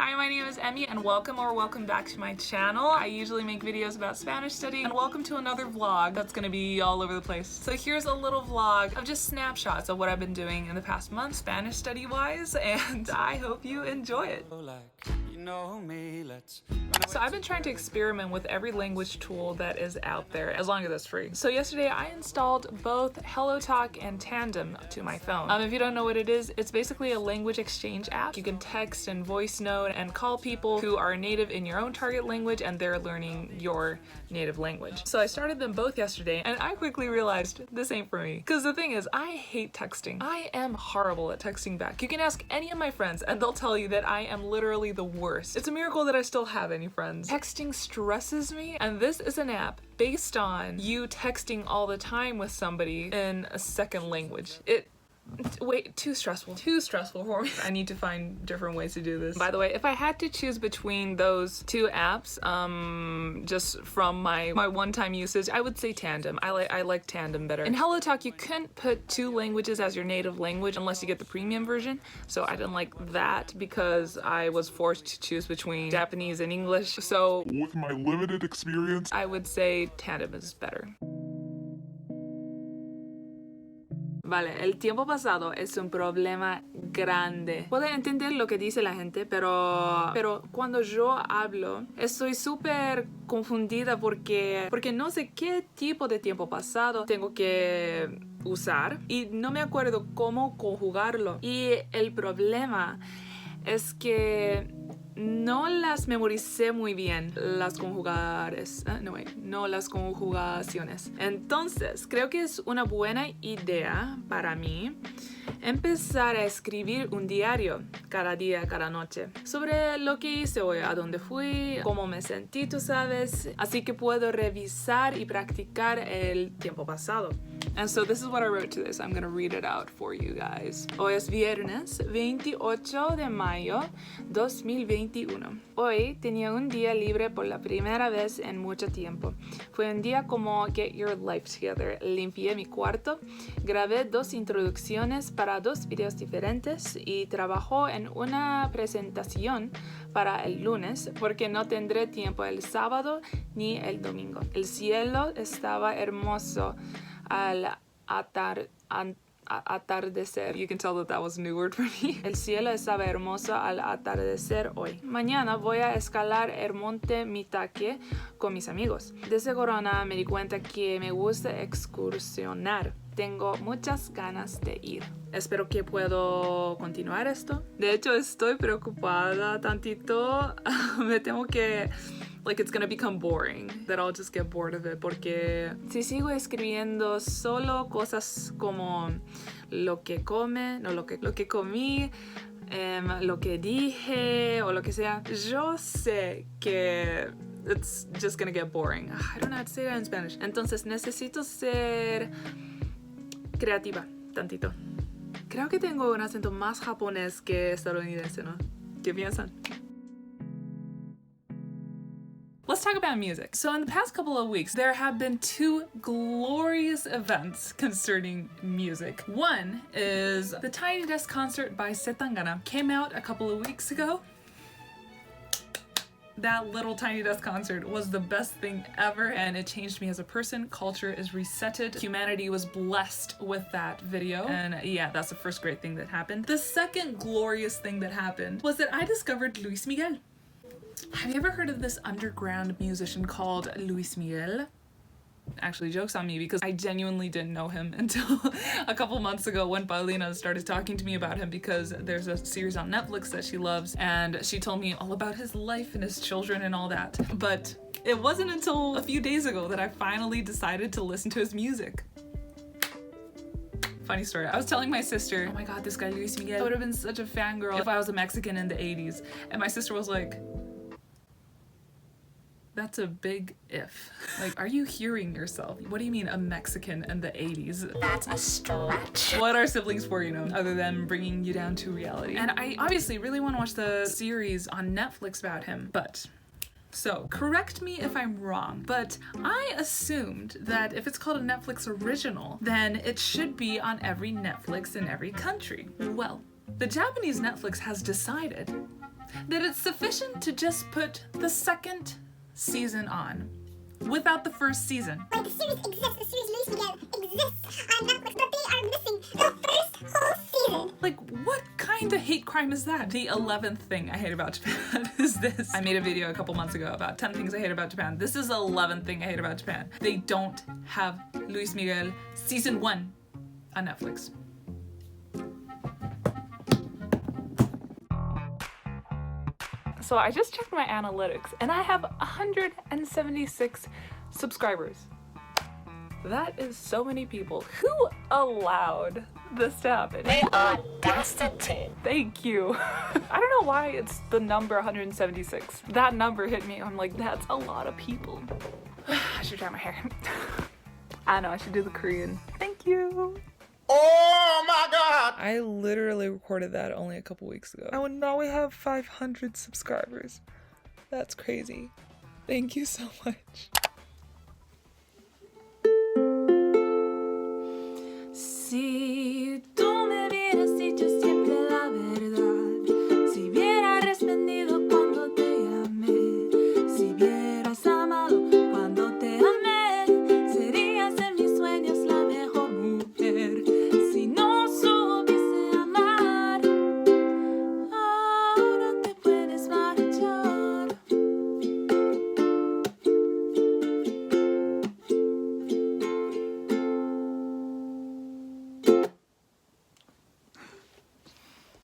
Hi, my name is Emmy and welcome back to my channel. I usually make videos about Spanish study and welcome to another vlog that's gonna be all over the place. So here's a little vlog of just snapshots of what I've been doing in the past month Spanish study wise, and I hope you enjoy it. So I've been trying to experiment with every language tool that is out there as long as it's free. So yesterday I installed both HelloTalk and Tandem to my phone. If you don't know what it is, it's basically a language exchange app. You can text and voice note and call people who are native in your own target language and they're learning your native language. So I started them both yesterday and I quickly realized this ain't for me. Because the thing is, I hate texting. I am horrible at texting back. You can ask any of my friends and they'll tell you that I am literally the worst. It's a miracle that I still have any friends. Texting stresses me, and this is an app based on you texting all the time with somebody in a second language. Too stressful for me. I need to find different ways to do this. By the way, if I had to choose between those two apps, just from my one-time usage, I would say Tandem. I like Tandem better. In HelloTalk, you couldn't put two languages as your native language unless you get the premium version, so I didn't like that because I was forced to choose between Japanese and English. So with my limited experience, I would say Tandem is better. Vale, el tiempo pasado es un problema grande. Puedo entender lo que dice la gente, pero cuando yo hablo, estoy súper confundida porque no sé qué tipo de tiempo pasado tengo que usar y no me acuerdo cómo conjugarlo. Y el problema es que no las memoricé muy bien, las conjugaciones. Entonces, creo que es una buena idea para mí empezar a escribir un diario cada día, cada noche, sobre lo que hice hoy, a dónde fui, cómo me sentí, tú sabes. Así que puedo revisar y practicar el tiempo pasado. And so this is what I wrote to this. I'm gonna read it out for you guys. Hoy es viernes 28 de mayo 2021. Hoy tenía un día libre por la primera vez en mucho tiempo. Fue un día como Get Your Life Together. Limpié mi cuarto, grabé 2 introducciones para 2 videos diferentes y trabajó en una presentación para el lunes porque no tendré tiempo el sábado ni el domingo. El cielo estaba hermoso al atardecer. You can tell that was a new word for me. El cielo estaba hermoso al atardecer hoy. Mañana voy a escalar el monte Mitake con mis amigos. Desde Corona me di cuenta que me gusta excursionar. Tengo muchas ganas de ir. Espero que puedo continuar esto. De hecho, estoy preocupada tantito. Me temo que it's gonna become boring, that I'll just get bored of it, porque si sigo escribiendo solo cosas como lo que comí, lo que dije o lo que sea, yo sé que it's just gonna get boring. I don't know how to say that in Spanish. Entonces necesito ser creativa tantito. Creo que tengo un acento más japonés que estadounidense, ¿no? ¿Qué piensan? Let's talk about music. So in the past couple of weeks, there have been 2 glorious events concerning music. One is the Tiny Desk concert by Tangana. Came out a couple of weeks ago. That little Tiny Desk concert was the best thing ever, and it changed me as a person. Culture is resetted. Humanity was blessed with that video, and yeah, that's the first great thing that happened. The second glorious thing that happened was that I discovered Luis Miguel. Have you ever heard of this underground musician called Luis Miguel? Actually, joke's on me because I genuinely didn't know him until a couple months ago when Paulina started talking to me about him because there's a series on Netflix that she loves and she told me all about his life and his children and all that. But it wasn't until a few days ago that I finally decided to listen to his music. Funny story. I was telling my sister, oh my god, this guy Luis Miguel, I would have been such a fangirl if I was a Mexican in the 80s. And my sister was like, that's a big if. Like, are you hearing yourself? What do you mean a Mexican in the 80s? That's a stretch. What are siblings for, you know, other than bringing you down to reality? And I obviously really want to watch the series on Netflix about him, but so correct me if I'm wrong, but I assumed that if it's called a Netflix original, then it should be on every Netflix in every country. Well, the Japanese Netflix has decided that it's sufficient to just put the second season on without the first season. Like, the series exists, the series Luis Miguel exists on Netflix, but they are missing the first whole season. Like, what kind of hate crime is that? The 11th thing I hate about Japan is this. I made a video a couple months ago about 10 things I hate about Japan. This is the 11th thing I hate about Japan. They don't have Luis Miguel season 1 on Netflix. So I just checked my analytics and I have 176 subscribers. That is so many people. Who allowed this to happen? The audacity. Thank you. I don't know why it's the number 176. That number hit me. I'm like, that's a lot of people. I should dry my hair. I know, I should do the Korean. Thank you. Oh my God! I literally recorded that only a couple weeks ago. And now we have 500 subscribers. That's crazy. Thank you so much. See